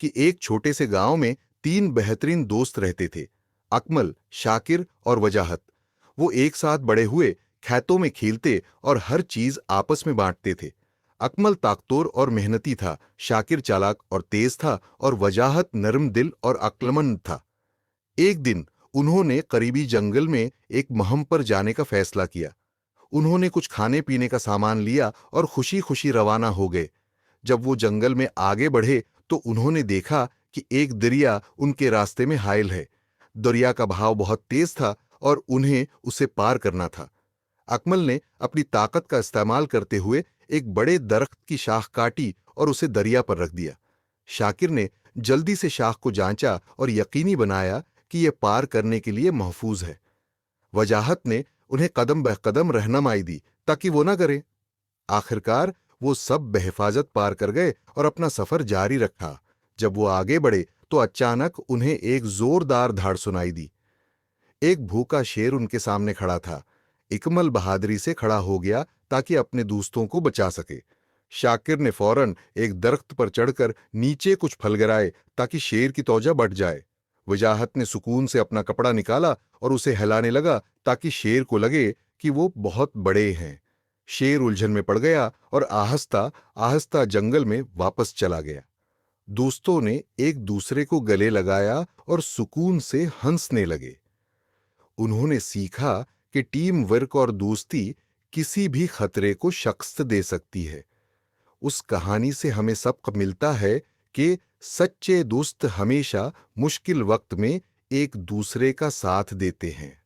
कि एक छोटे से गांव में 3 बेहतरीन दोस्त रहते थे, अकमल, शाकिर और वजाहत। वो एक साथ बड़े हुए, खेतों में खेलते और हर चीज आपस में बांटते थे। अकमल ताकतवर और मेहनती था, शाकिर चालाक और तेज था, और वजाहत नरम दिल और अक्लमंद था। एक दिन उन्होंने करीबी जंगल में एक मुहिम पर जाने का फैसला किया। उन्होंने कुछ खाने पीने का सामान लिया और खुशी खुशी रवाना हो गए। जब वो जंगल में आगे बढ़े तो उन्होंने देखा कि एक दरिया उनके रास्ते में हायल है। दरिया का बहाव बहुत तेज था और उन्हें उसे पार करना था। अकमल ने अपनी ताकत का इस्तेमाल करते हुए एक बड़े दरख्त की शाख काटी और उसे दरिया पर रख दिया। शाकिर ने जल्दी से शाख को जांचा और यकीनी बनाया कि यह पार करने के लिए महफूज है। वजाहत ने उन्हें कदम ब कदम रहनुमाई दी ताकि वो ना करें। आखिरकार वो सब बहिफाजत पार कर गए और अपना सफर जारी रखा। जब वो आगे बढ़े तो अचानक उन्हें एक जोरदार धाड़ सुनाई दी। एक भूखा शेर उनके सामने खड़ा था। इकमल बहादुरी से खड़ा हो गया ताकि अपने दोस्तों को बचा सके। शाकिर ने फौरन एक दरख्त पर चढ़कर नीचे कुछ फल गिराए ताकि शेर की तौजा बढ़ जाए। वजाहत ने सुकून से अपना कपड़ा निकाला और उसे हिलाने लगा ताकि शेर को लगे कि वो बहुत बड़े हैं। शेर उलझन में पड़ गया और आहिस्ता आहिस्ता जंगल में वापस चला गया। दोस्तों ने एक दूसरे को गले लगाया और सुकून से हंसने लगे। उन्होंने सीखा कि टीम वर्क और दोस्ती किसी भी खतरे को शिकस्त दे सकती है। उस कहानी से हमें सबक मिलता है कि सच्चे दोस्त हमेशा मुश्किल वक्त में एक दूसरे का साथ देते हैं।